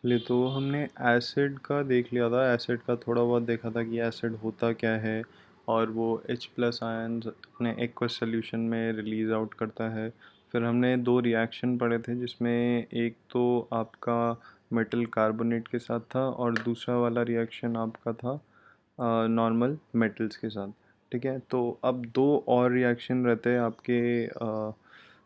चलिए, तो हमने एसिड का देख लिया था। एसिड का थोड़ा बहुत देखा था कि एसिड होता क्या है, और वो H प्लस आयन्स अपने एक्वस सोल्यूशन में रिलीज़ आउट करता है। फिर हमने दो रिएक्शन पढ़े थे, जिसमें एक तो आपका मेटल कार्बोनेट के साथ था और दूसरा वाला रिएक्शन आपका था नॉर्मल मेटल्स के साथ। ठीक है, तो अब दो और रिएक्शन रहते हैं आपके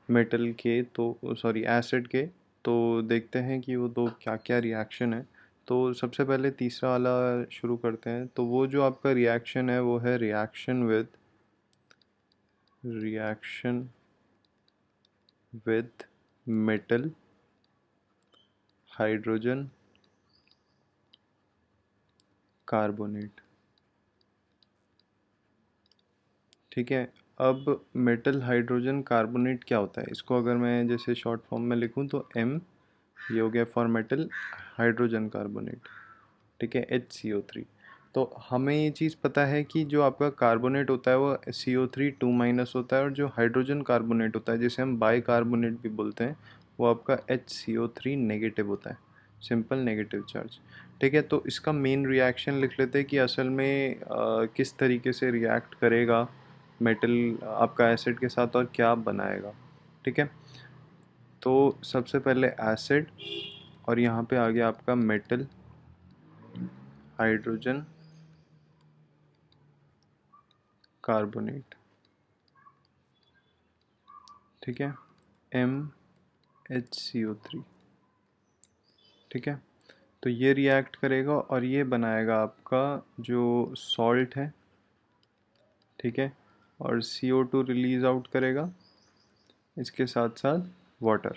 मेटल के, तो सॉरी एसिड के। तो देखते हैं कि वो दो क्या क्या रिएक्शन है। तो सबसे पहले तीसरा वाला शुरू करते हैं। तो वो जो आपका रिएक्शन है वो है reaction with metal hydrogen carbonate. ठीक है, अब मेटल हाइड्रोजन कार्बोनेट क्या होता है, इसको अगर मैं जैसे शॉर्ट फॉर्म में लिखूं तो M, ये हो गया फॉर मेटल हाइड्रोजन कार्बोनेट। ठीक है, HCO3। तो हमें ये चीज़ पता है कि जो आपका कार्बोनेट होता है वो CO3 2- होता है, और जो हाइड्रोजन कार्बोनेट होता है जिसे हम बाई कार्बोनेट भी बोलते हैं, वो आपका HCO3 नेगेटिव होता है, सिंपल नेगेटिव चार्ज। ठीक है, तो इसका मेन रिएक्शन लिख लेते हैं कि असल में किस तरीके से रिएक्ट करेगा मेटल आपका एसिड के साथ और क्या बनाएगा। ठीक है, तो सबसे पहले एसिड, और यहाँ पे आ गया आपका मेटल हाइड्रोजन कार्बोनेट। ठीक है, MHCO3। ठीक है, तो ये रिएक्ट करेगा और ये बनाएगा आपका जो सॉल्ट है। ठीक है, और CO2 रिलीज आउट करेगा इसके साथ साथ वाटर।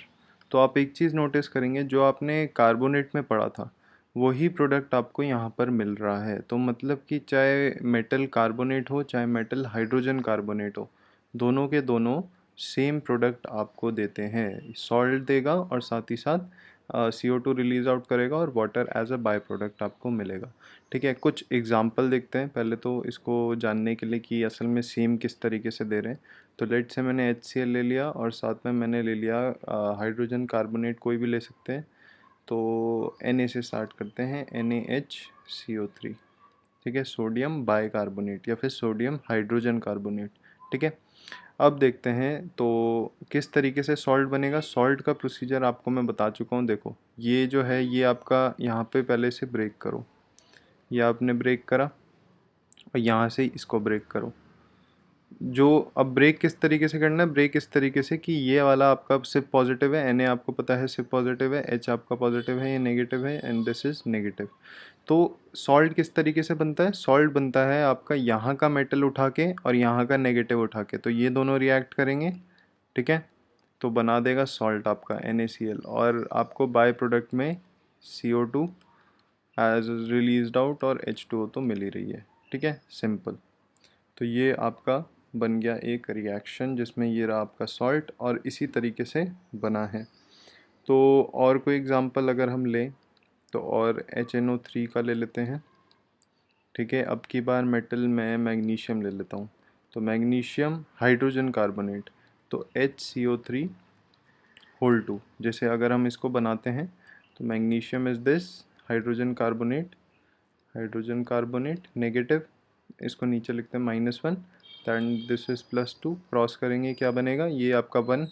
तो आप एक चीज़ नोटिस करेंगे, जो आपने कार्बोनेट में पढ़ा था वही प्रोडक्ट आपको यहाँ पर मिल रहा है। तो मतलब कि चाहे मेटल कार्बोनेट हो चाहे मेटल हाइड्रोजन कार्बोनेट हो, दोनों के दोनों सेम प्रोडक्ट आपको देते हैं। सॉल्ट देगा और साथ ही साथ CO2 रिलीज आउट करेगा और water as a by product आपको मिलेगा। ठीक है, कुछ एग्जांपल देखते हैं पहले तो इसको जानने के लिए कि असल में सेम किस तरीके से दे रहे हैं। तो लेट से मैंने HCl ले लिया और साथ में मैंने ले लिया हाइड्रोजन कार्बोनेट, कोई भी ले सकते हैं। तो Na से स्टार्ट करते हैं, NaHCO3। ठीक है, सोडियम बाई कार्बोनेट या फिर सोडियम हाइड्रोजन कार्बोनेट। ठीक है, अब देखते हैं तो किस तरीके से सॉल्ट बनेगा। सॉल्ट का प्रोसीजर आपको मैं बता चुका हूँ। देखो, ये जो है ये आपका यहाँ पे पहले से ब्रेक करो, ये आपने ब्रेक करा, और यहाँ से इसको ब्रेक करो। जो अब ब्रेक किस तरीके से करना है, ब्रेक इस तरीके से कि ये वाला आपका सिर्फ पॉजिटिव है, Na आपको पता है सिर्फ पॉजिटिव है, H आपका पॉजिटिव है, ये नेगेटिव है, एंड दिस इज नेगेटिव। तो सॉल्ट किस तरीके से बनता है, सॉल्ट बनता है आपका यहाँ का मेटल उठा के और यहाँ का नेगेटिव उठा के, तो ये दोनों रिएक्ट करेंगे। ठीक है, तो बना देगा सॉल्ट आपका NaCl, और आपको बाय प्रोडक्ट में CO2 एज रिलीज्ड आउट और H2O तो मिल ही रही है। ठीक है, सिंपल। तो ये आपका बन गया एक रिएक्शन जिसमें ये रहा आपका सॉल्ट, और इसी तरीके से बना है। तो और कोई एग्जांपल अगर हम लें तो और HNO3 का ले लेते हैं। ठीक है, अब की बार मेटल में मैग्नीशियम ले लेता हूँ। तो मैग्नीशियम हाइड्रोजन कार्बोनेट, तो HCO3 होल 2। जैसे अगर हम इसको बनाते हैं तो magnesium is this, hydrogen carbonate negative, इसको नीचे लिखते हैं -1, दैन दिस इज +2, क्रॉस करेंगे क्या बनेगा, ये आपका 1,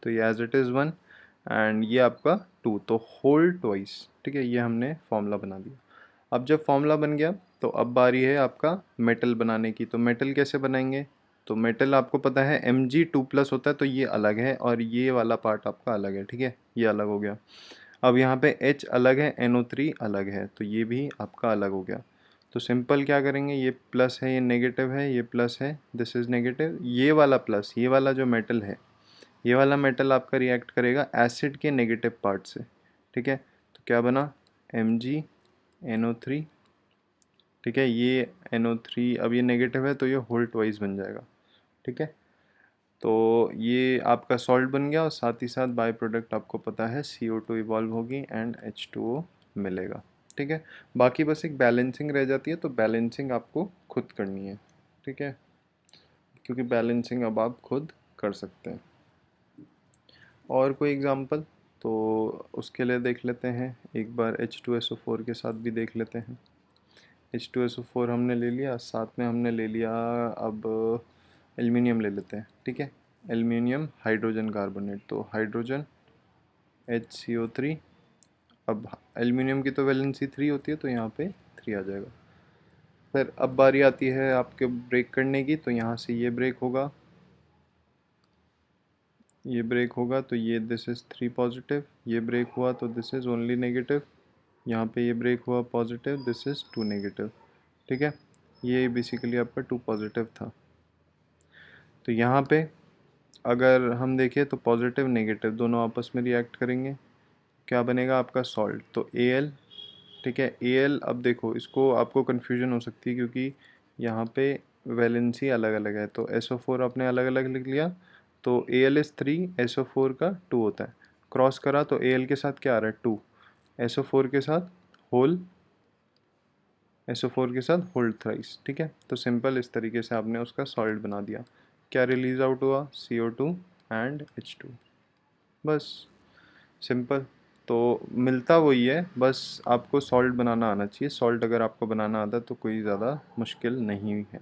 तो ये एज इट इज़ 1, एंड ये आपका 2, तो होल ट्वाइस। ठीक है, ये हमने फॉर्मूला बना दिया। अब जब फॉर्मूला बन गया तो अब बारी है आपका मेटल बनाने की। तो मेटल कैसे बनाएंगे, तो मेटल आपको पता है Mg2+ होता है, तो ये अलग है और ये वाला पार्ट आपका अलग है। ठीक है, ये अलग हो गया। अब यहाँ पे H अलग है, NO3 अलग है, तो ये भी आपका अलग हो गया। तो सिंपल क्या करेंगे, ये प्लस है, ये नेगेटिव है, ये प्लस है, दिस इज़ नेगेटिव, ये वाला प्लस, ये वाला जो मेटल है, ये वाला मेटल आपका रिएक्ट करेगा एसिड के नेगेटिव पार्ट से। ठीक है, तो क्या बना, MgNO3। ठीक है, ये NO3 अब ये नेगेटिव है तो ये होल ट्वाइस बन जाएगा। ठीक है, तो ये आपका सॉल्ट बन गया, और साथ ही साथ बाय प्रोडक्ट आपको पता है CO2 इवॉल्व होगी एंड H2O मिलेगा। ठीक है, बाकी बस एक बैलेंसिंग रह जाती है, तो बैलेंसिंग आपको खुद करनी है। ठीक है, क्योंकि बैलेंसिंग अब आप खुद कर सकते हैं। और कोई एग्जांपल। तो उसके लिए देख लेते हैं एक बार H2SO4 के साथ भी देख लेते हैं। H2SO4 हमने ले लिया, साथ में हमने ले लिया अब एल्युमिनियम ले लेते हैं, ठीक है। एल्युमिनियम हाइड्रोजन कार्बोनेट, तो हाइड्रोजन HCO3। अब एल्युमिनियम की तो वैलेंसी 3 होती है, तो यहाँ पे 3 आ जाएगा। फिर अब बारी आती है आपके ब्रेक करने की, तो यहाँ से ये ब्रेक होगा, ये ब्रेक होगा, तो ये दिस इज़ 3 पॉजिटिव, ये ब्रेक हुआ तो दिस इज़ ओनली नेगेटिव, यहाँ पे ये ब्रेक हुआ पॉजिटिव, दिस इज़ 2 नेगेटिव, ठीक है। ये बेसिकली आपका 2 पॉजिटिव था। तो यहाँ पे अगर हम देखें तो पॉजिटिव नेगेटिव दोनों आपस में रिएक्ट करेंगे, क्या बनेगा आपका सॉल्ट, तो Al, ठीक है। Al, अब देखो इसको आपको कन्फ्यूजन हो सकती है क्योंकि यहाँ पे वैलेंसी अलग अलग है, तो SO4 आपने अलग अलग लिख लिया, तो Al इज़ 3, SO4 का 2 होता है, क्रॉस करा तो Al के साथ क्या आ रहा है 2, SO4 के साथ होल, SO4 के साथ होल्ड थ्राइस, ठीक है। तो सिंपल इस तरीके से आपने उसका सॉल्ट बना दिया। क्या रिलीज आउट हुआ, CO2 एंड H2, बस सिंपल। तो मिलता वही है, बस आपको सॉल्ट बनाना आना चाहिए। सॉल्ट अगर आपको बनाना आता तो कोई ज़्यादा मुश्किल नहीं है।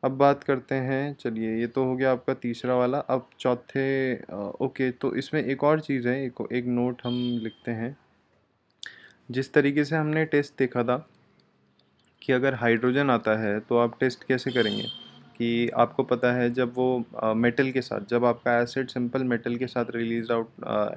अब बात करते हैं, चलिए ये तो हो गया आपका तीसरा वाला। अब चौथे ओके, तो इसमें एक और चीज़ है, एक नोट हम लिखते हैं। जिस तरीके से हमने टेस्ट देखा था कि अगर हाइड्रोजन आता है तो आप टेस्ट कैसे करेंगे, कि आपको पता है जब वो मेटल के साथ, जब आपका एसिड सिंपल मेटल के साथ रिलीज आउट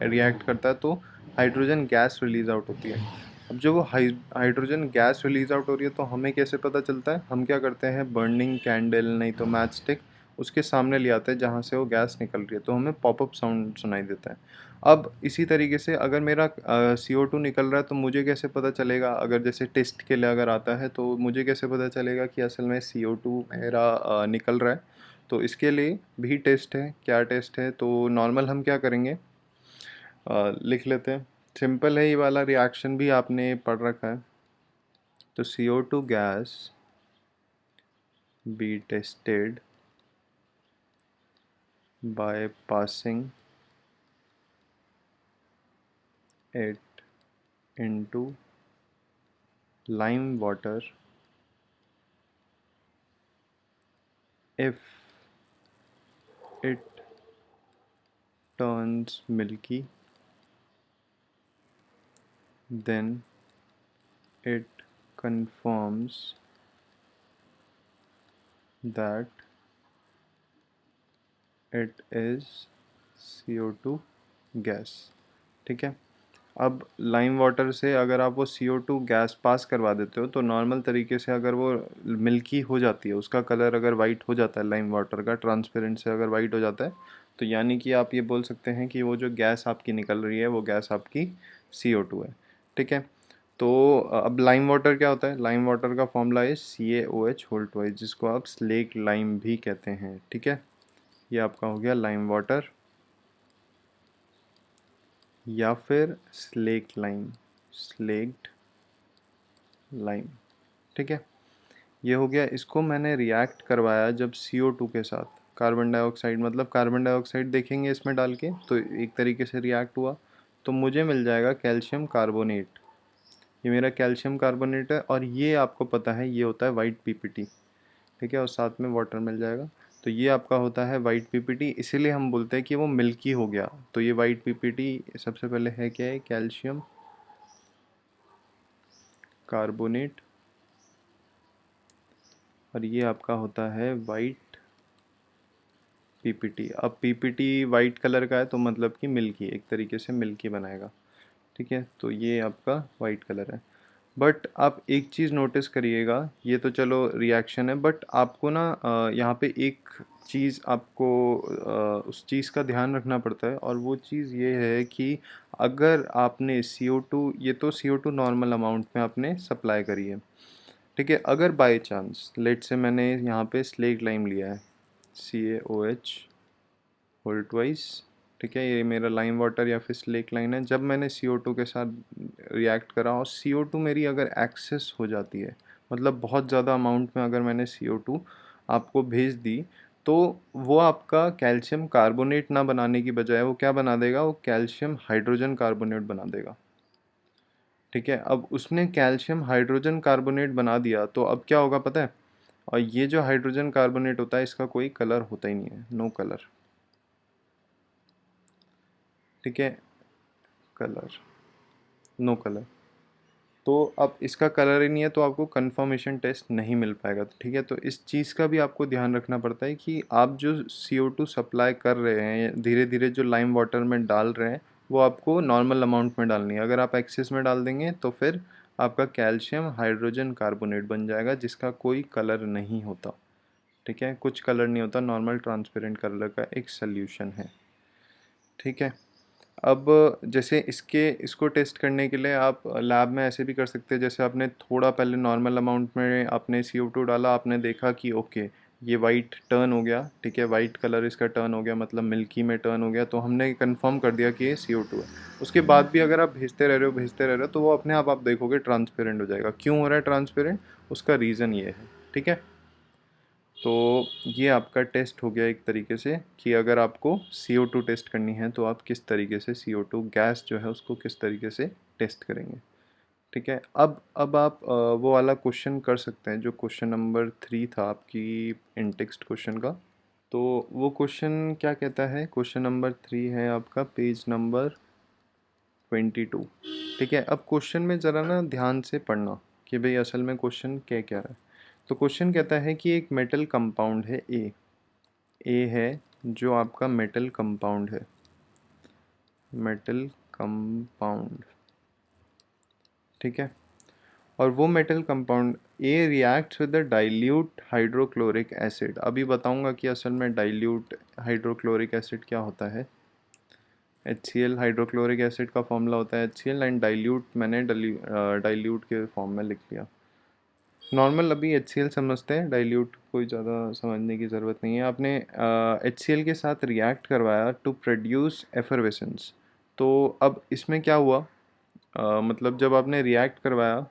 रिएक्ट करता है तो हाइड्रोजन गैस रिलीज आउट होती है। अब जब वो हाइड्रोजन गैस रिलीज आउट हो रही है तो हमें कैसे पता चलता है, हम क्या करते हैं, बर्निंग कैंडल नहीं तो मैच स्टिक उसके सामने ले आते हैं जहाँ से वो गैस निकल रही है, तो हमें पॉपअप साउंड सुनाई देता है। अब इसी तरीके से अगर मेरा CO2 निकल रहा है तो मुझे कैसे पता चलेगा, अगर जैसे टेस्ट के लिए अगर आता है तो मुझे कैसे पता चलेगा कि असल में CO2 मेरा निकल रहा है। तो इसके लिए भी टेस्ट है, क्या टेस्ट है, तो नॉर्मल हम क्या करेंगे, लिख लेते हैं। सिंपल है, ये वाला रिएक्शन भी आपने पढ़ रखा है। तो CO2 gas be tested by passing it into lime water if it turns milky then it confirms that it is CO2 gas, ठीक है। अब लाइम वाटर से अगर आप वो CO2 गैस पास करवा देते हो तो नॉर्मल तरीके से अगर वो मिल्की हो जाती है, उसका कलर अगर वाइट हो जाता है, लाइम वाटर का ट्रांसपेरेंट से अगर वाइट हो जाता है, तो यानी कि आप ये बोल सकते हैं कि वो जो गैस आपकी निकल रही है वो गैस आपकी CO2 है, ठीक है। तो अब लाइम वाटर क्या होता है, लाइम वाटर का फॉर्मूला है CaOH होल ट्वाइस, जिसको आप स्लेक लाइम भी कहते हैं, ठीक है। ये आपका हो गया लाइम वाटर या फिर स्लेक लाइम, स्लेक्ड लाइम, ठीक है। ये हो गया, इसको मैंने रिएक्ट करवाया जब CO2 के साथ कार्बन डाइऑक्साइड, मतलब कार्बन डाइऑक्साइड देखेंगे इसमें डाल के तो एक तरीके से रिएक्ट हुआ, तो मुझे मिल जाएगा कैल्शियम कार्बोनेट। ये मेरा कैल्शियम कार्बोनेट है और ये आपको पता है ये होता है वाइट PPT, ठीक है, और साथ में वाटर मिल जाएगा। तो ये आपका होता है वाइट PPT, इसीलिए हम बोलते हैं कि वो मिल्की हो गया। तो ये वाइट PPT सबसे पहले है क्या है, कैल्शियम कार्बोनेट, और ये आपका होता है वाइट PPT। अब PPT वाइट कलर का है तो मतलब कि मिल्की, एक तरीके से मिल्की बनाएगा, ठीक है। तो ये आपका वाइट कलर है। बट आप एक चीज़ नोटिस करिएगा, ये तो चलो रिएक्शन है, बट आपको ना यहाँ पे एक चीज़ आपको उस चीज़ का ध्यान रखना पड़ता है, और वो चीज़ ये है कि अगर आपने CO2, ये तो CO2 नॉर्मल अमाउंट में आपने सप्लाई करी है, ठीक है। अगर बाय चांस लेट से मैंने यहाँ पे स्लेक लाइम लिया है CaOH होल ट्वाइस, ठीक है, ये मेरा लाइम वाटर या फिर स्लेक लाइन है। जब मैंने CO2 के साथ रिएक्ट करा और CO2 मेरी अगर एक्सेस हो जाती है, मतलब बहुत ज़्यादा अमाउंट में अगर मैंने CO2 आपको भेज दी, तो वो आपका कैल्शियम कार्बोनेट ना बनाने की बजाय वो क्या बना देगा, वो कैल्शियम हाइड्रोजन कार्बोनेट बना देगा। ठीक है, अब उसने कैल्शियम हाइड्रोजन कार्बोनेट बना दिया तो अब क्या होगा पता है, और ये जो हाइड्रोजन कार्बोनेट होता है इसका कोई कलर होता ही नहीं है, नो कलर। ठीक है, कलर, नो कलर। तो अब इसका कलर ही नहीं है तो आपको कंफर्मेशन टेस्ट नहीं मिल पाएगा। तो ठीक है, तो इस चीज़ का भी आपको ध्यान रखना पड़ता है कि आप जो CO2 सप्लाई कर रहे हैं धीरे धीरे जो लाइम वाटर में डाल रहे हैं वो आपको नॉर्मल अमाउंट में डालनी है। अगर आप एक्सेस में डाल देंगे तो फिर आपका कैल्शियम हाइड्रोजन कार्बोनेट बन जाएगा जिसका कोई कलर नहीं होता। ठीक है, कुछ कलर नहीं होता, नॉर्मल ट्रांसपेरेंट कलर का एक सोल्यूशन है। ठीक है, अब जैसे इसको टेस्ट करने के लिए आप लैब में ऐसे भी कर सकते हैं, जैसे आपने थोड़ा पहले नॉर्मल अमाउंट में आपने CO2 डाला, आपने देखा कि ओके ये वाइट टर्न हो गया। ठीक है, वाइट कलर इसका टर्न हो गया, मतलब मिल्की में टर्न हो गया, तो हमने कंफर्म कर दिया कि ये CO2 है। उसके बाद भी अगर आप भेजते रह रहे हो तो वो अपने आप देखोगे ट्रांसपेरेंट हो जाएगा। क्यों हो रहा है ट्रांसपेरेंट, उसका रीज़न ये है। ठीक है, तो ये आपका टेस्ट हो गया एक तरीके से कि अगर आपको CO2 टेस्ट करनी है तो आप किस तरीके से CO2 गैस जो है उसको किस तरीके से टेस्ट करेंगे। ठीक है, अब आप वो वाला क्वेश्चन कर सकते हैं जो क्वेश्चन नंबर 3 था आपकी इन टेक्स्ट क्वेश्चन का। तो वो क्वेश्चन क्या कहता है, क्वेश्चन नंबर 3 है आपका पेज नंबर 22। ठीक है, अब क्वेश्चन में ज़रा ना ध्यान से पढ़ना कि भाई असल में क्वेश्चन क्या कह रहा है। तो क्वेश्चन कहता है कि एक मेटल कंपाउंड है ए है जो आपका मेटल कंपाउंड है, मेटल कंपाउंड। ठीक है, और वो metal compound A reacts with the dilute hydrochloric acid. अभी बताऊंगा कि असल में डाइल्यूट हाइड्रोक्लोरिक एसिड क्या होता है। HCl हाइड्रोक्लोरिक एसिड का फॉर्मूला होता है HCl, एंड डाइल्यूट मैंने डाइल्यूट के फॉर्म में लिख लिया। नॉर्मल अभी HCl समझते हैं, डाइल्यूट कोई ज़्यादा समझने की ज़रूरत नहीं है। आपने HCl के साथ रिएक्ट करवाया टू प्रोड्यूस एफरवेसेंस। तो अब इसमें क्या हुआ, मतलब जब आपने रिएक्ट करवाया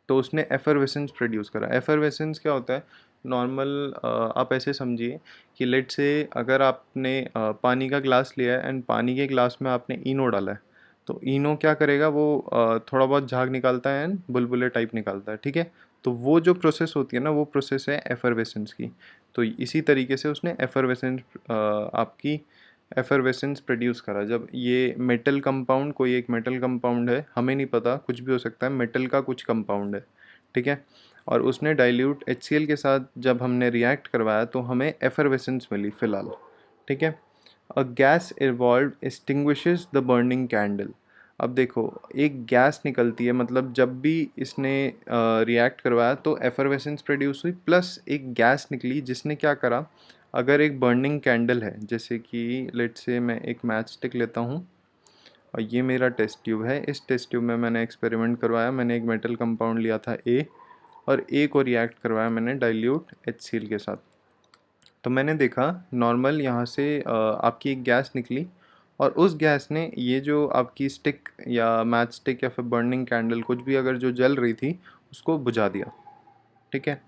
तो उसने एफरवेसेंस प्रोड्यूस करा। एफरवेसेंस क्या होता है, नॉर्मल आप ऐसे समझिए कि लेट से अगर आपने पानी का ग्लास लिया है एंड पानी के ग्लास में आपने इनो डाला है, तो इनो क्या करेगा, वो थोड़ा बहुत झाग निकालता है एंड बुलबुले टाइप निकालता है। ठीक है, तो वो जो प्रोसेस होती है ना वो प्रोसेस है एफरवेसेंस की। तो इसी तरीके से उसने एफरवेसेंस आपकी एफरवेसेंस प्रोड्यूस करा। जब ये मेटल कंपाउंड, कोई एक मेटल कंपाउंड है, हमें नहीं पता, कुछ भी हो सकता है, मेटल का कुछ कंपाउंड है। ठीक है, और उसने डाइल्यूट HCl के साथ जब हमने रिएक्ट करवाया तो हमें एफरवेसेंस मिली फ़िलहाल। ठीक है, a gas evolve extinguishes the burning candle. अब देखो एक गैस निकलती है, मतलब जब भी इसने रिएक्ट करवाया तो एफरवेसेंस प्रोड्यूस हुई प्लस एक गैस निकली जिसने क्या करा, अगर एक बर्निंग कैंडल है, जैसे कि लेट से मैं एक मैच स्टिक लेता हूँ और ये मेरा टेस्ट ट्यूब है। इस टेस्ट ट्यूब में मैंने एक्सपेरिमेंट करवाया, मैंने एक मेटल कंपाउंड लिया था ए, और ए को रिएक्ट करवाया मैंने डाइल्यूट HCl के साथ। तो मैंने देखा नॉर्मल यहाँ से आपकी एक गैस निकली, और उस गैस ने ये जो आपकी स्टिक या मैच स्टिक या फिर बर्निंग कैंडल कुछ भी अगर जो जल रही थी उसको बुझा दिया। ठीक है,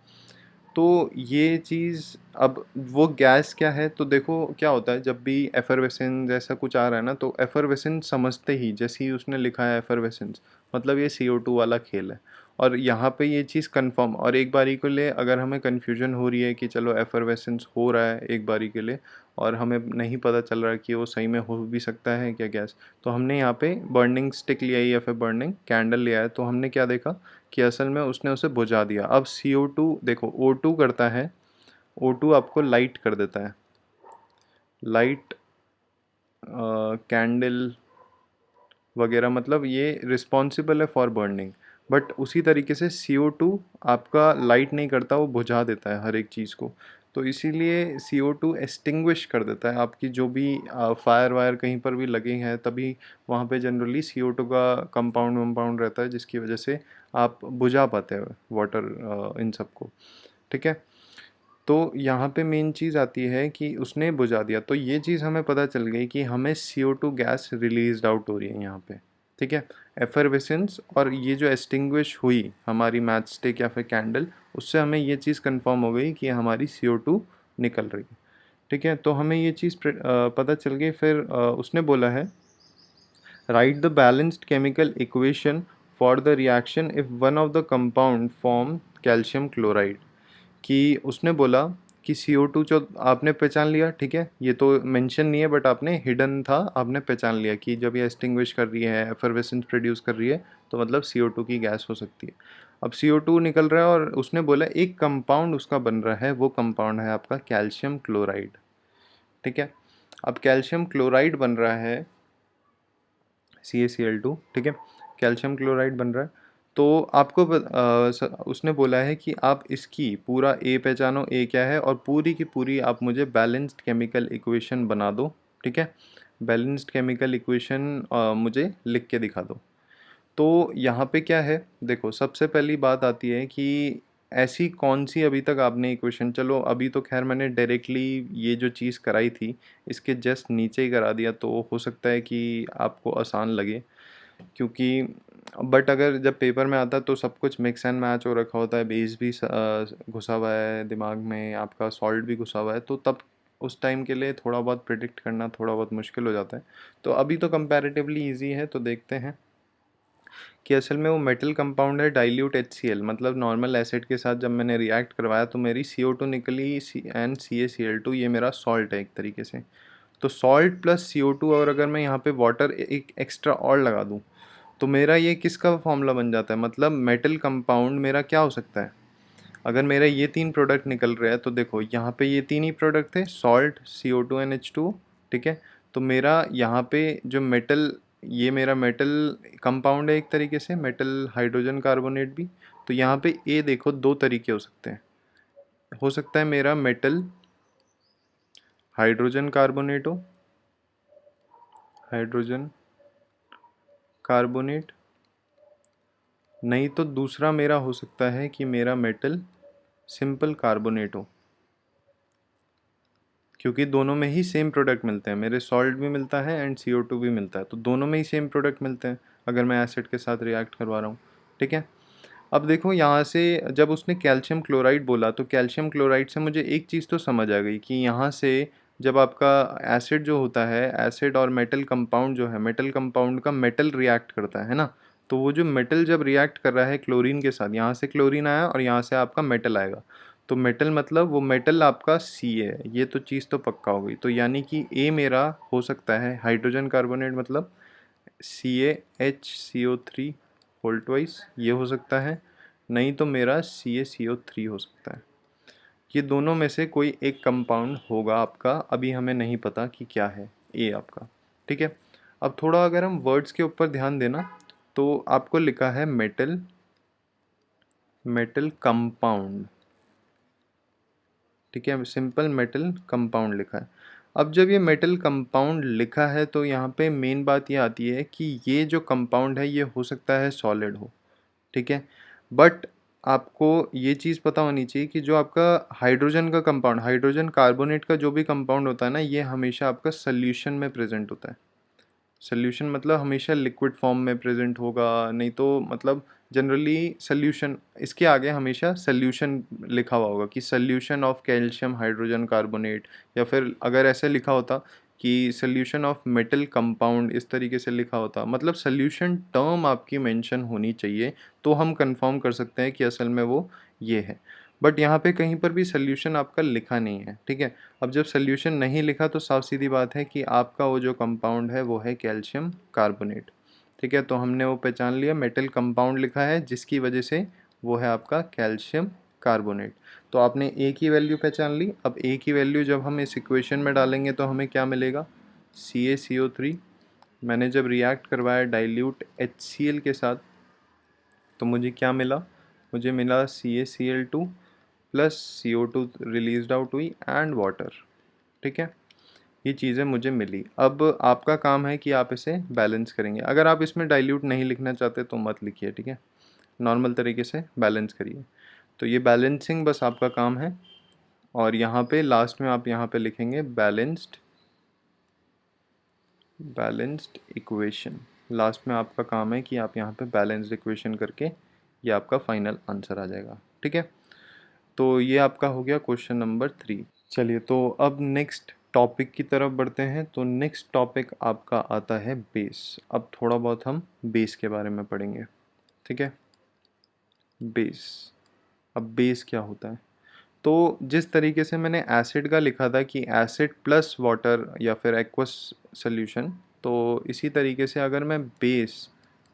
तो ये चीज़, अब वो गैस क्या है, तो देखो क्या होता है जब भी एफरवेसेंस जैसा कुछ आ रहा है ना, तो एफरवेसेंस समझते ही जैसे ही उसने लिखा है एफरवेसेंस, मतलब ये CO2 वाला खेल है। और यहाँ पे ये चीज़ कंफर्म, और एक बारी के लिए अगर हमें कन्फ्यूजन हो रही है कि चलो एफरवेसेंस हो रहा है एक बारी के लिए और हमें नहीं पता चल रहा है कि वो सही में हो भी सकता है क्या गैस, तो हमने यहाँ पे बर्निंग स्टिक लिया है या फिर बर्निंग कैंडल लिया है, तो हमने क्या देखा कि असल में उसने उसे बुझा दिया। अब CO2 देखो O2 करता है, O2 आपको लाइट कर देता है, लाइट कैंडल वगैरह, मतलब ये रिस्पॉन्सिबल है फॉर बर्निंग। बट उसी तरीके से CO2 आपका लाइट नहीं करता, वो बुझा देता है हर एक चीज़ को। तो इसीलिए CO2 एक्सटिंग्विश कर देता है आपकी जो भी फायर वायर कहीं पर भी लगे हैं, तभी वहाँ पे जनरली CO2 का कंपाउंड वम्पाउंड रहता है जिसकी वजह से आप बुझा पाते हैं वाटर इन सबको। ठीक है, तो यहाँ पे मेन चीज़ आती है कि उसने बुझा दिया, तो ये चीज़ हमें पता चल गई कि हमें CO2 गैस रिलीज आउट हो रही है यहाँ पे। ठीक है, एफरवेसेंस और ये जो एक्सटिंग्विश हुई हमारी मैच स्टिक या फिर कैंडल, उससे हमें ये चीज़ कंफर्म हो गई कि हमारी CO2 निकल रही है। ठीक है, तो हमें ये चीज़ पता चल गई। फिर उसने बोला है right the balanced chemical equation for the reaction if one of the compound form calcium chloride. कि उसने बोला कि CO2 जो आपने पहचान लिया, ठीक है, ये तो मेंशन नहीं है बट आपने हिडन था, आपने पहचान लिया कि जब ये एक्सटिंग्विश कर रही है, एफर्वेसेंस प्रोड्यूस कर रही है, तो मतलब CO2 की गैस हो सकती है। अब CO2 निकल रहा है और उसने बोला एक कंपाउंड उसका बन रहा है, वो कंपाउंड है आपका कैल्शियम क्लोराइड। ठीक है, अब कैल्शियम क्लोराइड बन रहा है CaCl2, ठीक है, कैल्शियम क्लोराइड बन रहा है। तो आपको उसने बोला है कि आप इसकी पूरा ए पहचानो, ए क्या है, और पूरी की पूरी आप मुझे बैलेंस्ड केमिकल इक्वेशन बना दो। ठीक है, बैलेंस्ड केमिकल इक्वेशन मुझे लिख के दिखा दो। तो यहाँ पे क्या है, देखो सबसे पहली बात आती है कि ऐसी कौन सी अभी तक आपने इक्वेशन, चलो अभी तो खैर मैंने डायरेक्टली ये जो चीज़ कराई थी इसके जस्ट नीचे ही करा दिया, तो हो सकता है कि आपको आसान लगे, क्योंकि बट अगर जब पेपर में आता है तो सब कुछ मिक्स एंड मैच हो रखा होता है, बेस भी घुसा हुआ है दिमाग में, आपका सॉल्ट भी घुसा हुआ है, तो तब उस टाइम के लिए थोड़ा बहुत प्रिडिक्ट करना थोड़ा बहुत मुश्किल हो जाता है। तो अभी तो कंपैरेटिवली इजी है, तो देखते हैं कि असल में वो मेटल कंपाउंड है डाइल्यूट HCl, मतलब नॉर्मल एसिड के साथ जब मैंने रिएक्ट करवाया तो मेरी CO2 निकली एंड CaCl2, ये मेरा सॉल्ट है एक तरीके से। तो सॉल्ट प्लस CO2, और अगर मैं यहाँ पे वाटर एक एक्स्ट्रा और लगा दूँ तो मेरा ये किसका फॉर्मूला बन जाता है, मतलब मेटल कंपाउंड मेरा क्या हो सकता है। अगर मेरा ये तीन प्रोडक्ट निकल रहे हैं तो देखो यहाँ पे ये तीन ही प्रोडक्ट थे, सॉल्ट, CO2 एंड H2O। ठीक है, तो मेरा यहाँ पे जो मेटल, ये मेरा मेटल कंपाउंड है एक तरीके से, मेटल हाइड्रोजन कार्बोनेट भी। तो यहाँ पे ए देखो दो तरीके हो सकते हैं, हो सकता है मेरा मेटल हाइड्रोजन कार्बोनेट हो, हाइड्रोजन कार्बोनेट, नहीं तो दूसरा मेरा हो सकता है कि मेरा मेटल सिंपल कार्बोनेट हो, क्योंकि दोनों में ही सेम प्रोडक्ट मिलते हैं, मेरे सॉल्ट भी मिलता है एंड CO2 भी मिलता है, तो दोनों में ही सेम प्रोडक्ट मिलते हैं अगर मैं एसिड के साथ रिएक्ट करवा रहा हूँ। ठीक है, अब देखो यहाँ से जब उसने कैल्शियम क्लोराइड बोला तो कैल्शियम क्लोराइड से मुझे एक चीज़ तो समझ आ गई कि यहाँ से जब आपका एसिड जो होता है, एसिड और मेटल कंपाउंड जो है, मेटल कंपाउंड का मेटल रिएक्ट करता है ना, तो वो जो मेटल जब रिएक्ट कर रहा है क्लोरीन के साथ, यहाँ से क्लोरीन आया और यहाँ से आपका मेटल आएगा, तो मेटल मतलब वो मेटल आपका Ca है, ये तो चीज़ तो पक्का हो गई। तो यानी कि ए मेरा हो सकता है हाइड्रोजन कार्बोनेट, मतलब CaHCO3 होल ट्वाइस, ये हो सकता है, नहीं तो मेरा CaCO3 हो सकता है। ये दोनों में से कोई एक कंपाउंड होगा आपका, अभी हमें नहीं पता कि क्या है ए आपका। ठीक है, अब थोड़ा अगर हम वर्ड्स के ऊपर ध्यान देना तो आपको लिखा है मेटल, मेटल कंपाउंड। ठीक है, सिंपल मेटल कंपाउंड लिखा है। अब जब ये मेटल कंपाउंड लिखा है तो यहाँ पे मेन बात ये आती है कि ये जो कंपाउंड है ये हो सकता है सॉलिड हो। ठीक है, बट आपको ये चीज़ पता होनी चाहिए कि जो आपका हाइड्रोजन का कंपाउंड, हाइड्रोजन कार्बोनेट का जो भी कंपाउंड होता है ना, ये हमेशा आपका सल्यूशन में प्रेजेंट होता है। सल्यूशन मतलब हमेशा लिक्विड फॉर्म में प्रेजेंट होगा, नहीं तो मतलब जनरली सल्यूशन, इसके आगे हमेशा सल्यूशन लिखा हुआ होगा कि solution of calcium hydrogen carbonate, या फिर अगर ऐसे लिखा होता कि सल्यूशन ऑफ मेटल कंपाउंड, इस तरीके से लिखा होता, मतलब सल्यूशन टर्म आपकी मेंशन होनी चाहिए, तो हम कंफर्म कर सकते हैं कि असल में वो ये है। बट यहाँ पे कहीं पर भी सल्यूशन आपका लिखा नहीं है। ठीक है, अब जब सल्यूशन नहीं लिखा तो साफ सीधी बात है कि आपका वो जो कंपाउंड है वो है कैल्शियम कार्बोनेट। ठीक है, तो हमने वो पहचान लिया, मेटल कंपाउंड लिखा है जिसकी वजह से वो है आपका कैल्शियम कार्बोनेट। तो आपने ए की वैल्यू पहचान ली। अब ए की वैल्यू जब हम इस इक्वेशन में डालेंगे तो हमें क्या मिलेगा, CaCO3। मैंने जब रिएक्ट करवाया डाइल्यूट HCl के साथ तो मुझे क्या मिला, मुझे मिला CaCl2 plus CO2 release out हुई एंड वाटर। ठीक है, ये चीज़ें मुझे मिली। अब आपका काम है कि आप इसे बैलेंस करेंगे। अगर आप इसमें डाइल्यूट नहीं लिखना चाहते तो मत लिखिए, ठीक है, नॉर्मल तरीके से बैलेंस करिए। तो ये बैलेंसिंग बस आपका काम है, और यहाँ पे लास्ट में आप यहाँ पे लिखेंगे बैलेंस्ड, बैलेंस्ड इक्वेशन। लास्ट में आपका काम है कि आप यहाँ पे बैलेंस्ड इक्वेशन करके ये आपका फाइनल आंसर आ जाएगा। ठीक है, तो ये आपका हो गया क्वेश्चन नंबर 3। चलिए, तो अब नेक्स्ट टॉपिक की तरफ बढ़ते हैं। तो नेक्स्ट टॉपिक आपका आता है बेस। अब थोड़ा बहुत हम बेस के बारे में पढ़ेंगे, ठीक है। बेस, अब बेस क्या होता है? तो जिस तरीके से मैंने एसिड का लिखा था कि एसिड प्लस वाटर या फिर एक्वस सॉल्यूशन, तो इसी तरीके से अगर मैं बेस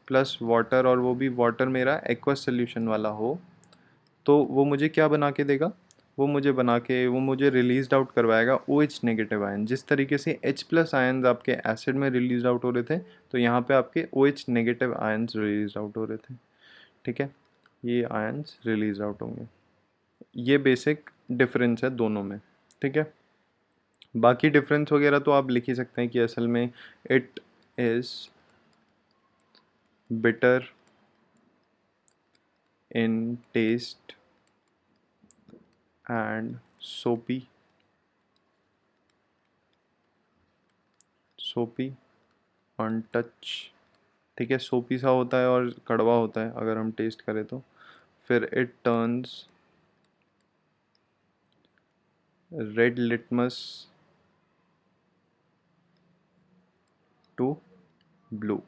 प्लस वाटर, और वो भी वाटर मेरा एक्वस सॉल्यूशन वाला हो, तो वो मुझे क्या बना के देगा? वो मुझे रिलीज आउट करवाएगा ओ एच नेगेटिव आयन। जिस तरीके से H प्लस आयन्स आपके एसिड में रिलीज आउट हो रहे थे, तो यहाँ पे आपके O H negative ions release out हो रहे थे, ठीक है। ये आयन्स रिलीज आउट होंगे। ये बेसिक डिफरेंस है दोनों में, ठीक है। बाकी डिफरेंस वगैरह तो आप लिख ही सकते हैं कि असल में it is bitter in taste and soapy soapy on touch, ठीक है। सोपी सा होता है और कड़वा होता है अगर हम टेस्ट करें तो। फिर it turns red litmus to blue,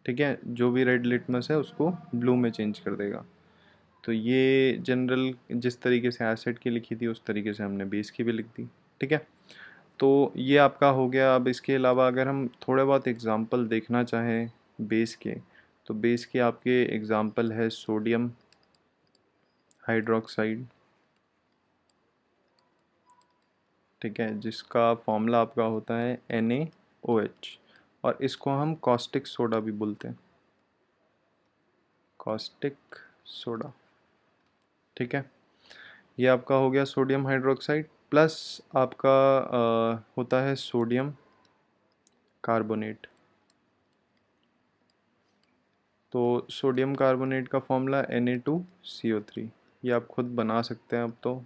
ठीक है। जो भी रेड लिटमस है उसको ब्लू में चेंज कर देगा। तो ये जनरल जिस तरीके से एसिड की लिखी थी उस तरीके से हमने बेस की भी लिख दी, ठीक है। तो ये आपका हो गया। अब इसके अलावा अगर हम थोड़े बहुत एग्जांपल देखना चाहें बेस के, तो बेस के आपके एग्जांपल है सोडियम हाइड्रोक्साइड, ठीक है, जिसका फॉर्मूला आपका होता है NaOH, और इसको हम कॉस्टिक सोडा भी बोलते हैं, कॉस्टिक सोडा, ठीक है। ये आपका हो गया सोडियम हाइड्रोक्साइड। प्लस आपका होता है सोडियम कार्बोनेट। तो सोडियम कार्बोनेट का फॉर्मूला Na2CO3। ये आप खुद बना सकते हैं अब तो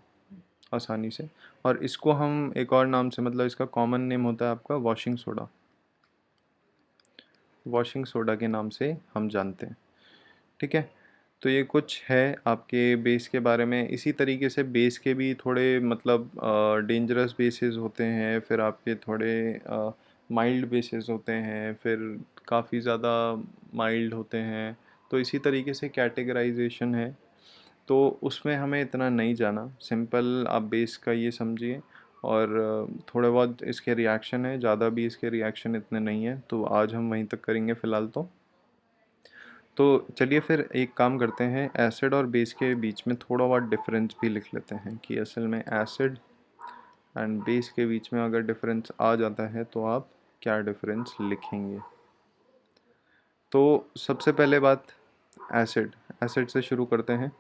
आसानी से। और इसको हम एक और नाम से, मतलब इसका कॉमन नेम होता है आपका वॉशिंग सोडा, वॉशिंग सोडा के नाम से हम जानते हैं, ठीक है। तो ये कुछ है आपके बेस के बारे में। इसी तरीके से बेस के भी थोड़े मतलब डेंजरस बेसेस होते हैं, फिर आपके थोड़े माइल्ड बेसेस होते हैं, फिर काफ़ी ज़्यादा माइल्ड होते हैं। तो इसी तरीके से कैटेगराइजेशन है, तो उसमें हमें इतना नहीं जाना। सिंपल आप बेस का ये समझिए, और थोड़े बहुत इसके रिएक्शन है, ज़्यादा भी इसके रिएक्शन इतने नहीं हैं। तो आज हम वहीं तक करेंगे फ़िलहाल तो चलिए फिर एक काम करते हैं, एसिड और बेस के बीच में थोड़ा बहुत डिफरेंस भी लिख लेते हैं कि असल में एसिड एंड बेस के बीच में अगर डिफरेंस आ जाता है तो आप क्या डिफरेंस लिखेंगे। तो सबसे पहले बात, एसिड एसिड से शुरू करते हैं।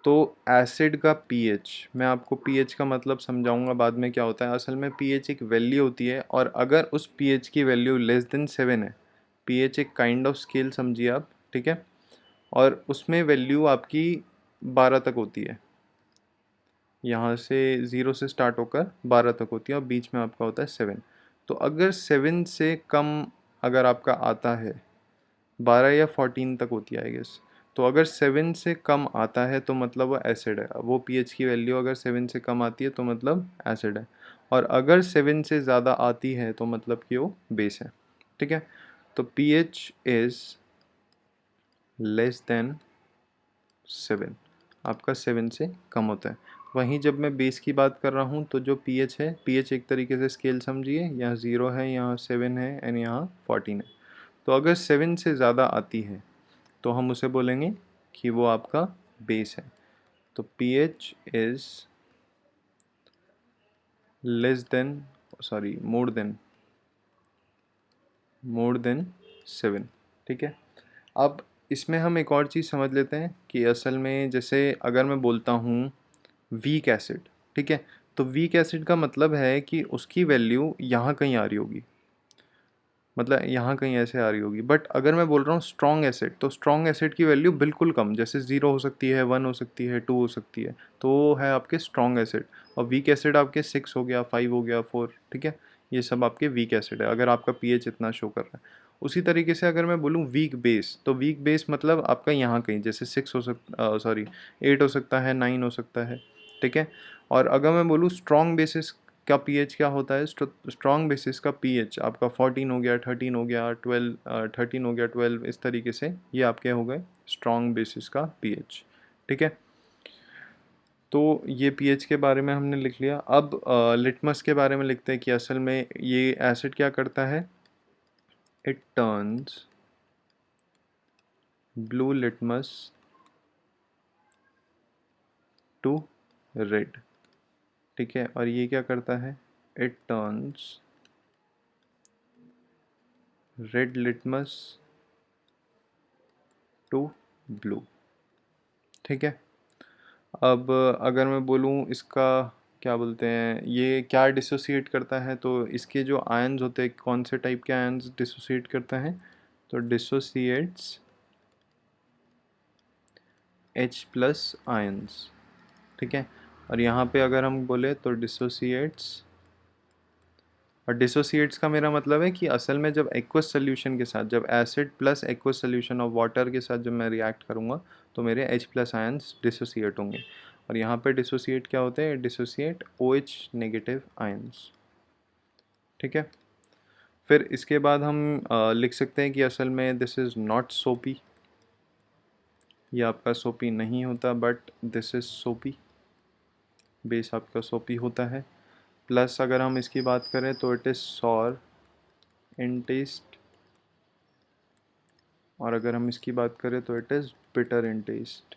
तो एसिड का पीएच, मैं आपको पीएच का मतलब समझाऊंगा बाद में क्या होता है। असल में पीएच एक वैल्यू होती है, और अगर उस पीएच की वैल्यू लेस देन 7 है, पीएच एक काइंड ऑफ स्केल समझिए आप, ठीक है, और उसमें वैल्यू आपकी 12 तक होती है। यहाँ से 0 से स्टार्ट होकर 12 तक होती है, और बीच में आपका होता है 7। तो अगर 7 से कम अगर आपका आता है, 12 या 14 तक होती है आई गेस, तो अगर 7 से कम आता है तो मतलब वो एसिड है। वो पीएच की वैल्यू अगर 7 से कम आती है तो मतलब एसिड है, और अगर 7 से ज़्यादा आती है तो मतलब कि वो बेस है, ठीक है। तो पीएच इज़ लेस देन 7, आपका 7 से कम होता है। वहीं जब मैं बेस की बात कर रहा हूँ तो जो पीएच है, पीएच एक तरीके से स्केल समझिए, यहाँ 0 है, यहाँ 7 है, एंड यहाँ 14 है। तो अगर 7 से ज़्यादा आती है तो हम उसे बोलेंगे कि वो आपका बेस है। तो pH is less than, sorry, more than 7, ठीक है। अब इसमें हम एक और चीज़ समझ लेते हैं कि असल में जैसे अगर मैं बोलता हूँ वीक एसिड, ठीक है, तो वीक एसिड का मतलब है कि उसकी वैल्यू यहाँ कहीं आ रही होगी, मतलब यहाँ कहीं ऐसे आ रही होगी। बट अगर मैं बोल रहा हूँ स्ट्रॉन्ग एसिड, तो स्ट्रॉन्ग एसिड की वैल्यू बिल्कुल कम, जैसे 0 हो सकती है, 1 हो सकती है, 2 हो सकती है, तो वो है आपके स्ट्रॉन्ग एसिड। और वीक एसिड आपके 6 हो गया, 5 हो गया, 4, ठीक है। ये सब आपके वीक एसिड है अगर आपका पीएच इतना शो कर रहा है। उसी तरीके से अगर मैं बोलूँ वीक बेस, तो वीक बेस मतलब आपका यहाँ कहीं, जैसे 6 हो सकता, सॉरी 8 हो सकता है, 9 हो सकता है, ठीक है। और अगर मैं बोलूँ स्ट्रॉन्ग बेसिस का पीएच क्या होता है, स्ट्रॉन्ग बेसिस का पीएच आपका 14 हो गया, 13 हो गया, 12, 13 हो गया, 12, इस तरीके से ये आपके हो गए स्ट्रॉन्ग बेसिस का पीएच, ठीक है। तो ये पीएच के बारे में हमने लिख लिया। अब लिटमस के बारे में लिखते हैं कि असल में ये एसिड क्या करता है, it turns blue litmus to red, ठीक है। और ये क्या करता है, it turns red litmus to blue, ठीक है। अब अगर मैं बोलूँ इसका क्या बोलते हैं, ये क्या डिसोसिएट करता है, तो इसके जो आयन्स होते हैं कौन से टाइप के आयन्स डिसोसिएट करता है, तो डिसोसिएट्स H+ आयन्स, ठीक है। और यहाँ पे अगर हम बोले तो डिसोसिएट्स, और डिसोसिएट्स का मेरा मतलब है कि असल में जब एक्वस सोल्यूशन के साथ, जब acid plus aqueous solution of water के साथ जब मैं रिएक्ट करूँगा तो मेरे H+ आयन्स डिसोसिएट होंगे। और यहाँ पे डिसोसिएट क्या होते हैं, डिसोसिएट OH- आयन्स, ठीक है। फिर इसके बाद हम लिख सकते हैं कि असल में दिस इज़ नॉट सोपी, ये आपका सोपी नहीं होता, बट दिस इज़ सोपी, बेस आपका सोपी होता है। प्लस अगर हम इसकी बात करें तो it is sour in taste, और अगर हम इसकी बात करें तो it is bitter in taste,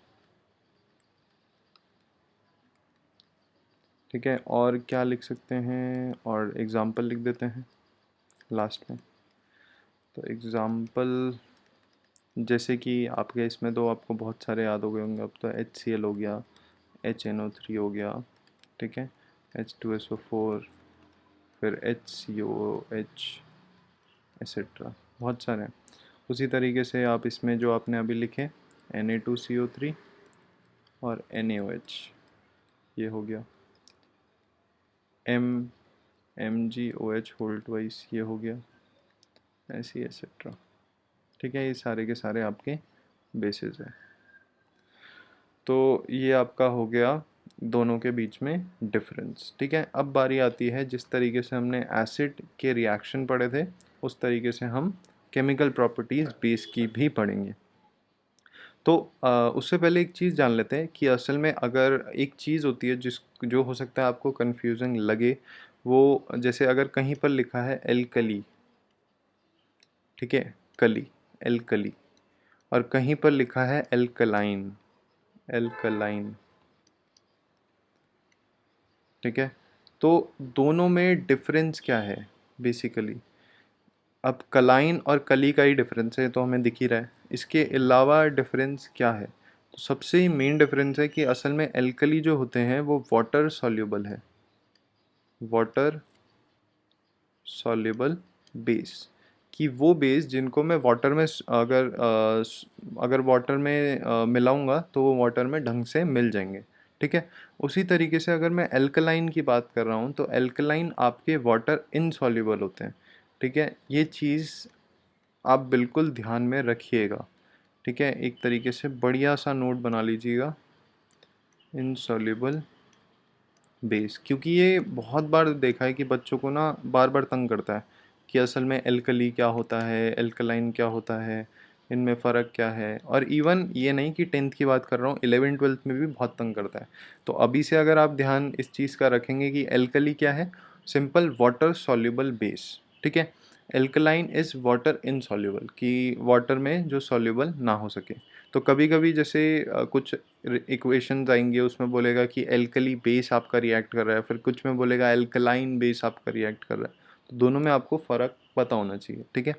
ठीक है। और क्या लिख सकते हैं, और एग्ज़ाम्पल लिख देते हैं लास्ट में। तो एग्ज़ाम्पल जैसे कि आपके इसमें तो आपको बहुत सारे याद हो गए होंगे, अब तो HCl हो गया, HNO3 हो गया, ठीक है, H2SO4, फिर HCOH एसेट्रा, बहुत सारे हैं। उसी तरीके से आप इसमें जो आपने अभी लिखे Na2CO3 और NaOH, ये हो गया MgOH होल ट्वाइस, ये हो गया, ऐसे एसेट्रा, ठीक है। ये सारे के सारे आपके बेसिस हैं। तो ये आपका हो गया दोनों के बीच में डिफरेंस, ठीक है। अब बारी आती है, जिस तरीके से हमने एसिड के रिएक्शन पढ़े थे उस तरीके से हम केमिकल प्रॉपर्टीज़ बेस की भी पढ़ेंगे। तो उससे पहले एक चीज़ जान लेते हैं कि असल में अगर एक चीज़ होती है जो हो सकता है आपको कंफ्यूजिंग लगे, वो जैसे अगर कहीं पर लिखा है एल्कली, ठीक है, कली, एल्कली, और कहीं पर लिखा है एल्कलाइन, एल्कलाइन, ठीक है। तो दोनों में डिफरेंस क्या है बेसिकली, अब कलाइन और कली का ही डिफरेंस है तो हमें दिख ही रहा है, इसके अलावा डिफरेंस क्या है, तो सबसे मेन डिफरेंस है कि असल में एल्कली जो होते हैं वो वाटर सॉल्युबल है, वाटर सॉल्युबल बेस, कि वो बेस जिनको मैं वाटर में अगर वाटर में मिलाऊंगा तो वो वाटर में ढंग से मिल जाएंगे, ठीक है। उसी तरीके से अगर मैं एल्कलाइन की बात कर रहा हूँ तो एल्कलाइन आपके वाटर इनसॉल्युबल होते हैं, ठीक है। ये चीज़ आप बिल्कुल ध्यान में रखिएगा, ठीक है। एक तरीके से बढ़िया सा नोट बना लीजिएगा, इनसॉल्युबल बेस, क्योंकि ये बहुत बार देखा है कि बच्चों को ना बार बार तंग करता है कि असल में एल्कली क्या होता है, एल्कलाइन क्या होता है, इनमें फ़र्क क्या है। और इवन ये नहीं कि 10th की बात कर रहा हूँ, 11 12th में भी बहुत तंग करता है। तो अभी से अगर आप ध्यान इस चीज़ का रखेंगे कि एल्कली क्या है, सिंपल वाटर सॉल्युबल बेस, ठीक है। एल्कलाइन इज़ वाटर इनसॉल्युबल, कि वाटर में जो सॉल्युबल ना हो सके। तो कभी कभी जैसे कुछ इक्वेशंस आएंगे उसमें बोलेगा कि एल्कली बेस आपका रिएक्ट कर रहा है, फिर कुछ में बोलेगा एल्कलाइन बेस आपका रिएक्ट कर रहा है, तो दोनों में आपको फ़र्क पता होना चाहिए, ठीक है।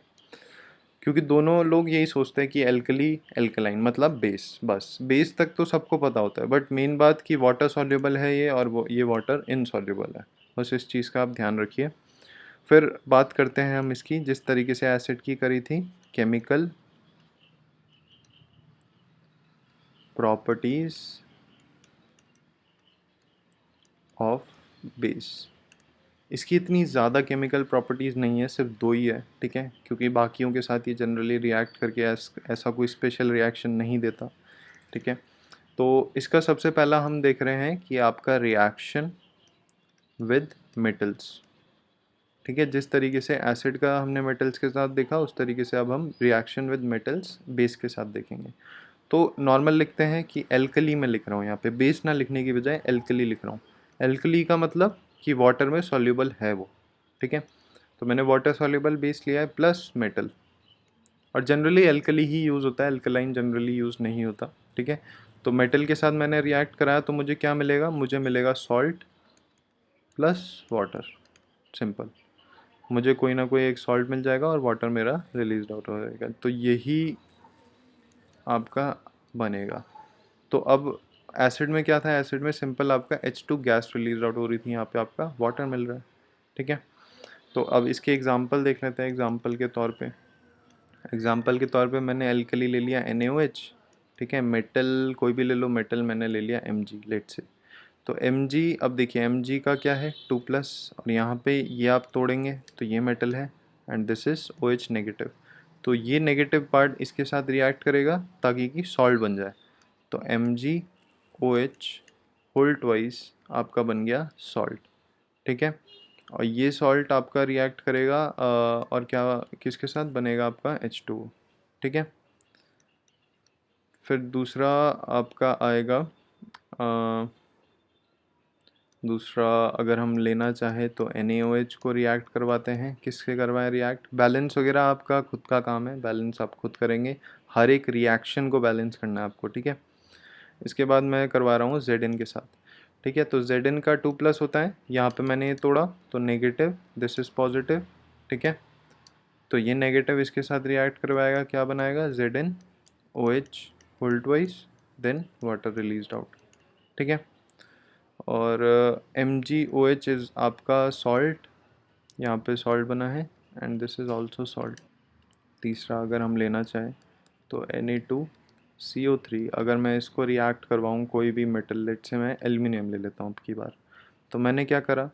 क्योंकि दोनों लोग यही सोचते हैं कि एल्कली एल्कलाइन मतलब बेस, बस बेस तक तो सबको पता होता है, बट मेन बात कि वाटर सॉल्युबल है ये, और वो ये वाटर इनसॉल्युबल है, बस इस चीज़ का आप ध्यान रखिए। फिर बात करते हैं हम इसकी, जिस तरीके से एसिड की करी थी, केमिकल प्रॉपर्टीज़ ऑफ बेस। इसकी इतनी ज़्यादा केमिकल प्रॉपर्टीज़ नहीं है, सिर्फ दो ही है, ठीक है, क्योंकि बाकियों के साथ ये जनरली रिएक्ट करके ऐसा कोई स्पेशल रिएक्शन नहीं देता, ठीक है। तो इसका सबसे पहला हम देख रहे हैं कि आपका रिएक्शन विद मेटल्स, ठीक है। जिस तरीके से एसिड का हमने मेटल्स के साथ देखा, उस तरीके से अब हम रिएक्शन विद मेटल्स बेस के साथ देखेंगे। तो नॉर्मल लिखते हैं कि एल्कली में लिख रहा हूँ, यहाँ पे बेस ना लिखने की बजाय एल्कली लिख रहा हूँ। एल्कली का मतलब कि वाटर में सॉल्युबल है वो, ठीक है। तो मैंने वाटर सॉल्युबल बेस लिया है प्लस मेटल, और जनरली एल्कली ही यूज़ होता है, एल्कलाइन जनरली यूज़ नहीं होता, ठीक है। तो मेटल के साथ मैंने रिएक्ट कराया तो मुझे क्या मिलेगा, मुझे मिलेगा सॉल्ट प्लस वाटर, सिंपल। मुझे कोई ना कोई एक सॉल्ट मिल जाएगा और वाटर मेरा रिलीज आउट हो जाएगा, तो यही आपका बनेगा। तो अब एसिड में क्या था, एसिड में सिंपल आपका H2 गैस रिलीज आउट हो रही थी, यहाँ पे आपका वाटर मिल रहा है, ठीक है। तो अब इसके एग्जांपल देख लेते हैं। एग्जांपल के तौर पे मैंने एल्कली ले लिया NaOH, ठीक है। मेटल कोई भी ले लो, मेटल मैंने ले लिया Mg लेट से। तो Mg, अब देखिए Mg का क्या है 2+, और यहाँ पे ये आप तोड़ेंगे तो ये मेटल है, and this is OH negative. तो ये नेगेटिव पार्ट इसके साथ रिएक्ट करेगा ताकि कि सॉल्ट बन जाए। तो MgOH होल ट्वाइस आपका बन गया सॉल्ट, ठीक है। और ये सॉल्ट आपका रिएक्ट करेगा और क्या किसके साथ बनेगा आपका H2O, ठीक है। फिर दूसरा आपका आएगा दूसरा अगर हम लेना चाहे तो NaOH को रिएक्ट करवाते हैं। किसके करवाएं रिएक्ट, बैलेंस वगैरह आपका खुद का काम है, बैलेंस आप खुद करेंगे, हर एक रिएक्शन को बैलेंस करना है आपको, ठीक है। इसके बाद मैं करवा रहा हूँ Zn के साथ, ठीक है। तो Zn का 2+ होता है, यहाँ पे मैंने ये तोड़ा तो नेगेटिव, दिस इज पॉजिटिव, ठीक है। तो ये नेगेटिव इसके साथ रिएक्ट करवाएगा, क्या बनाएगा ZnOH whole twice, then water released out, ठीक है। और MgOH इज़ आपका सॉल्ट, यहाँ पे सॉल्ट बना है, and this is also salt. तीसरा अगर हम लेना चाहें तो Na2CO3, अगर मैं इसको रिएक्ट करवाऊँ कोई भी मेटल, लेट से मैं एल्यूमिनियम ले लेता हूँ अब की बार, तो मैंने क्या करा,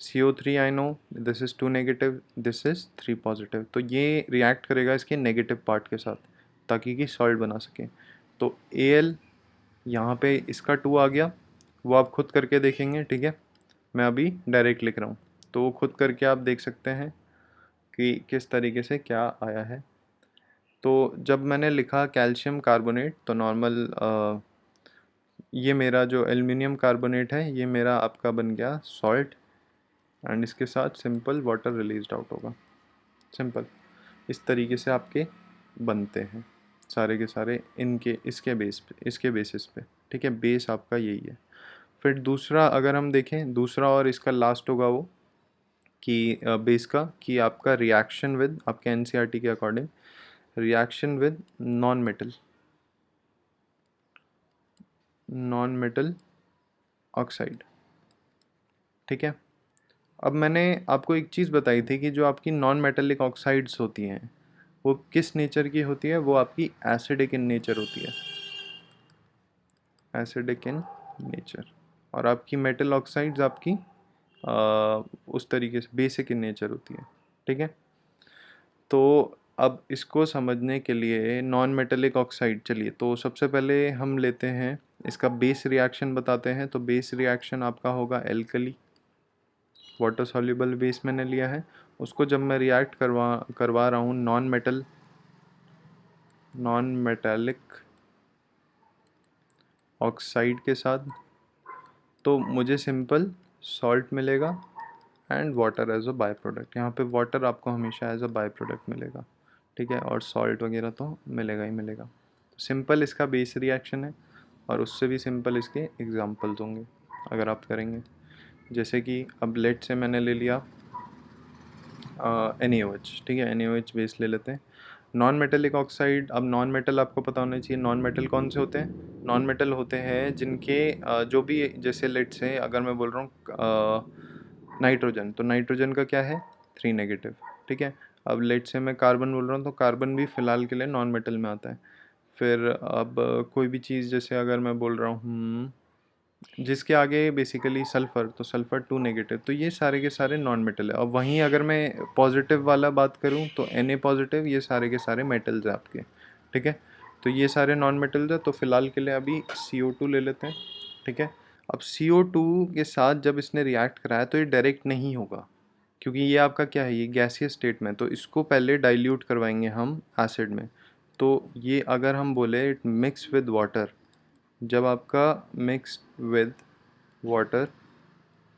CO3 I know this is 2 negative, this is 3 positive, तो ये रिएक्ट करेगा इसके नेगेटिव पार्ट के साथ ताकि कि सॉल्ट बना सके। तो Al यहाँ पे इसका 2 आ गया, वो आप खुद करके देखेंगे, ठीक है। मैं अभी डायरेक्ट लिख रहा हूँ, तो वो खुद करके आप देख सकते हैं कि किस तरीके से क्या आया है। तो जब मैंने लिखा कैल्शियम कार्बोनेट तो नॉर्मल ये मेरा जो एल्युमिनियम कार्बोनेट है ये मेरा आपका बन गया सॉल्ट, एंड इसके साथ सिंपल वाटर रिलीज्ड आउट होगा, सिंपल। इस तरीके से आपके बनते हैं सारे के सारे इनके इसके बेस पे, इसके बेसिस पे, ठीक है। बेस आपका यही है। फिर दूसरा अगर हम देखें, दूसरा और इसका लास्ट होगा वो कि बेस का, कि आपका रिएक्शन विद आपके NCERT के according reaction with non metal oxide, ठीक है। अब मैंने आपको एक चीज़ बताई थी कि जो आपकी नॉन मेटेलिक ऑक्साइड्स होती हैं वो किस नेचर की होती है, वो आपकी एसिडिक इन नेचर होती है, एसिडिक इन नेचर। और आपकी मेटल ऑक्साइड्स आपकी उस तरीके से बेसिक इन नेचर होती है, ठीक है। तो अब इसको समझने के लिए नॉन मेटेलिक ऑक्साइड, चलिए तो सबसे पहले हम लेते हैं इसका बेस रिएक्शन बताते हैं। तो बेस रिएक्शन आपका होगा एल्कली, वाटर सॉल्युबल बेस मैंने लिया है, उसको जब मैं रिएक्ट करवा रहा हूँ नॉन मेटेलिक ऑक्साइड के साथ, तो मुझे सिंपल सॉल्ट मिलेगा and water as a by product. यहाँ पे वाटर आपको हमेशा एज अ बाय प्रोडक्ट मिलेगा, ठीक है, और सॉल्ट वगैरह तो मिलेगा ही मिलेगा। तो सिंपल इसका बेस रिएक्शन है, और उससे भी सिंपल इसके एग्जांपल्स होंगे अगर आप करेंगे। जैसे कि अब लेट से मैंने ले लिया NaOH, ठीक है, NaOH बेस ले लेते हैं। नॉन मेटेलिक ऑक्साइड, अब नॉन मेटल आपको पता होना चाहिए, नॉन मेटल कौन से होते हैं, नॉन मेटल होते हैं जिनके जो भी, जैसे लेट से अगर मैं बोल रहा हूँ नाइट्रोजन, तो नाइट्रोजन का क्या है 3 नेगेटिव, ठीक है। अब लेट से मैं कार्बन बोल रहा हूँ तो कार्बन भी फ़िलहाल के लिए नॉन मेटल में आता है। फिर अब कोई भी चीज़, जैसे अगर मैं बोल रहा हूँ जिसके आगे बेसिकली सल्फ़र, तो सल्फ़र 2 नेगेटिव, तो ये सारे के सारे नॉन मेटल है। और वहीं अगर मैं पॉजिटिव वाला बात करूँ तो Na पॉजिटिव, ये सारे के सारे मेटल्स हैं आपके, ठीक है। तो ये सारे नॉन मेटल्स है, तो फिलहाल के लिए अभी CO2 ले लेते हैं, ठीक है। अब CO2 के साथ जब इसने रिएक्ट कराया तो ये डायरेक्ट नहीं होगा, क्योंकि ये आपका क्या है, ये गैसियस स्टेट में, तो इसको पहले डाइल्यूट करवाएंगे हम एसिड में। तो ये अगर हम बोले इट मिक्स विद वाटर, जब आपका मिक्स विद वाटर,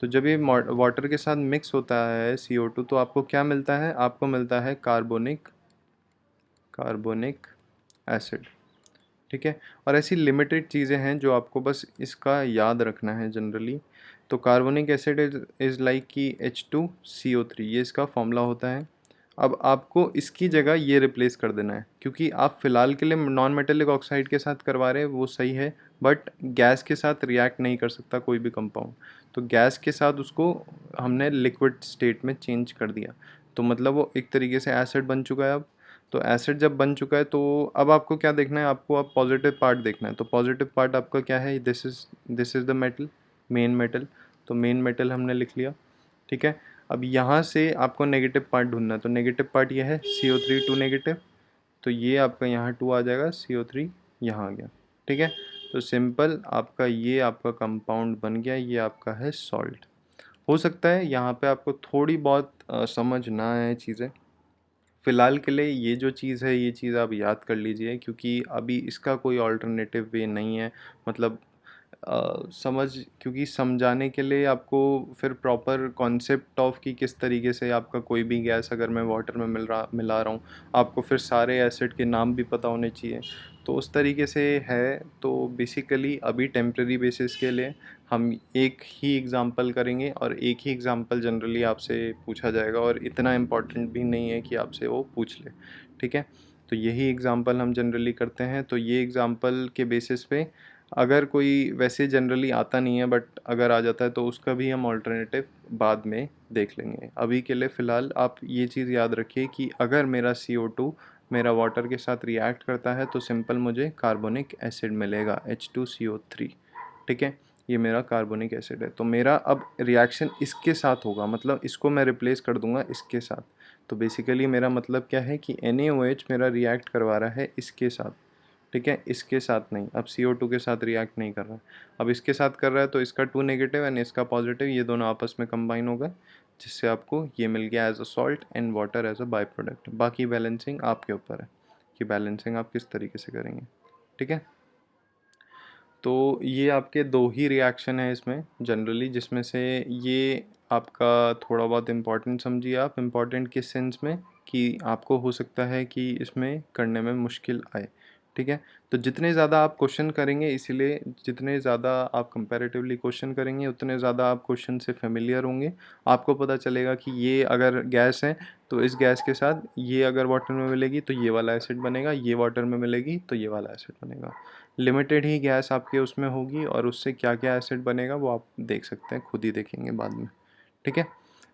तो जब ये वाटर के साथ मिक्स होता है CO2, तो आपको क्या मिलता है, आपको मिलता है कार्बोनिक एसिड, ठीक है। और ऐसी लिमिटेड चीज़ें हैं जो आपको बस इसका याद रखना है जनरली। तो कार्बोनिक एसिड इज़ लाइक कि H2CO3, ये इसका फॉर्मूला होता है। अब आपको इसकी जगह ये रिप्लेस कर देना है, क्योंकि आप फ़िलहाल के लिए नॉन मेटेलिक ऑक्साइड के साथ करवा रहे हैं, वो सही है, बट गैस के साथ रिएक्ट नहीं कर सकता कोई भी कंपाउंड। तो गैस के साथ उसको हमने लिक्विड स्टेट में चेंज कर दिया, तो मतलब वो एक तरीके से एसिड बन चुका है अब। तो एसिड जब बन चुका है, तो अब आपको क्या देखना है, आपको अब पॉजिटिव पार्ट देखना है। तो पॉजिटिव पार्ट आपका क्या है, this is the metal, main metal. तो मेन मेटल हमने लिख लिया, ठीक है। अब यहाँ से आपको नेगेटिव पार्ट ढूंढना है, तो नेगेटिव पार्ट ये है CO3 2 नेगेटिव, तो ये आपका यहाँ 2 आ जाएगा, CO3 यहाँ आ गया, ठीक है। तो सिंपल आपका ये आपका कंपाउंड बन गया, ये आपका है सॉल्ट। हो सकता है यहाँ पे आपको थोड़ी बहुत समझ ना आए चीज़ें, फ़िलहाल के लिए ये जो चीज़ है, ये चीज़ आप याद कर लीजिए, क्योंकि अभी इसका कोई ऑल्टरनेटिव वे नहीं है। मतलब समझ, क्योंकि समझाने के लिए आपको फिर प्रॉपर कॉन्सेप्ट ऑफ कि किस तरीके से आपका कोई भी गैस अगर मैं वाटर में मिला रहा हूँ, आपको फिर सारे एसिड के नाम भी पता होने चाहिए, तो उस तरीके से है। तो बेसिकली अभी टेम्प्रेरी बेसिस के लिए हम एक ही एग्ज़ाम्पल करेंगे, और एक ही एग्ज़ाम्पल जनरली आपसे पूछा जाएगा, और इतना इम्पॉर्टेंट भी नहीं है कि आपसे वो पूछ ले, ठीक है। तो यही एग्ज़ाम्पल हम जनरली करते हैं। तो ये एग्ज़ाम्पल के बेसिस पे अगर कोई वैसे जनरली आता नहीं है, बट अगर आ जाता है तो उसका भी हम ऑल्टरनेटिव बाद में देख लेंगे। अभी के लिए फ़िलहाल आप ये चीज़ याद रखिए कि अगर मेरा CO2 मेरा वाटर के साथ रिएक्ट करता है, तो सिंपल मुझे कार्बोनिक एसिड मिलेगा, H2CO3, ठीक है। ये मेरा कार्बोनिक एसिड है, तो मेरा अब रिएक्शन इसके साथ होगा, मतलब इसको मैं रिप्लेस कर दूंगा इसके साथ। तो बेसिकली मेरा मतलब क्या है कि NaOH मेरा रिएक्ट करवा रहा है इसके साथ, ठीक है, इसके साथ नहीं। अब CO2 के साथ रिएक्ट नहीं कर रहा है, अब इसके साथ कर रहा है, तो इसका 2 नेगेटिव एंड इसका पॉजिटिव, ये दोनों आपस में कंबाइन हो गए, जिससे आपको ये मिल गया as a salt and water as a by product. बाकी बैलेंसिंग आपके ऊपर है कि बैलेंसिंग आप किस तरीके से करेंगे, ठीक है। तो ये आपके दो ही रिएक्शन है इसमें जनरली, जिसमें से ये आपका थोड़ा बहुत इम्पोर्टेंट समझिए आप। इम्पोर्टेंट किस सेंस में, कि आपको हो सकता है कि इसमें करने में मुश्किल आए, ठीक है। तो जितने ज़्यादा आप क्वेश्चन करेंगे, इसीलिए जितने ज़्यादा आप कंपैरेटिवली क्वेश्चन करेंगे, उतने ज़्यादा आप क्वेश्चन से फेमिलियर होंगे। आपको पता चलेगा कि ये अगर गैस है, तो इस गैस के साथ ये अगर वाटर में मिलेगी तो ये वाला एसिड बनेगा, ये वाटर में मिलेगी तो ये वाला एसिड बनेगा। लिमिटेड ही गैस आपके उसमें होगी, और उससे क्या क्या एसिड बनेगा वो आप देख सकते हैं, खुद ही देखेंगे बाद में, ठीक है।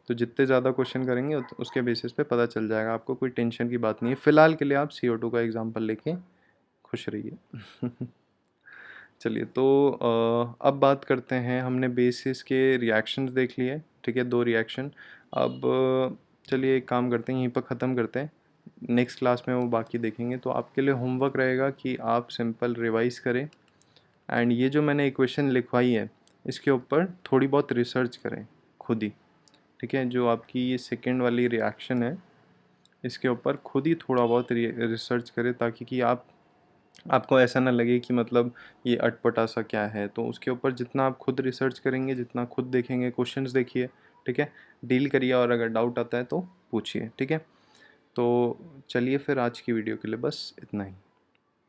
तो जितने ज़्यादा क्वेश्चन करेंगे उसके बेसिस पे पता चल जाएगा आपको, कोई टेंशन की बात नहीं है। फ़िलहाल के लिए आप CO2 का एग्जांपल लेके खुश रहिए। चलिए, तो अब बात करते हैं, हमने बेसिस के रिएक्शंस देख लिए, ठीक है, 2 रिएक्शन। अब चलिए एक काम करते हैं, यहीं पर ख़त्म करते हैं, नेक्स्ट क्लास में वो बाकी देखेंगे। तो आपके लिए होमवर्क रहेगा कि आप सिंपल रिवाइज़ करें, एंड ये जो मैंने इक्वेशन लिखवाई है, इसके ऊपर थोड़ी बहुत रिसर्च करें खुद ही, ठीक है। जो आपकी ये सेकेंड वाली रिएक्शन है, इसके ऊपर खुद ही थोड़ा बहुत रिसर्च करें, ताकि कि आपको ऐसा ना लगे कि मतलब ये अटपटा सा क्या है। तो उसके ऊपर जितना आप खुद रिसर्च करेंगे, जितना खुद देखेंगे, क्वेश्चंस देखिए, ठीक है, डील करिए, और अगर डाउट आता है तो पूछिए, ठीक है। तो चलिए फिर आज की वीडियो के लिए बस इतना ही।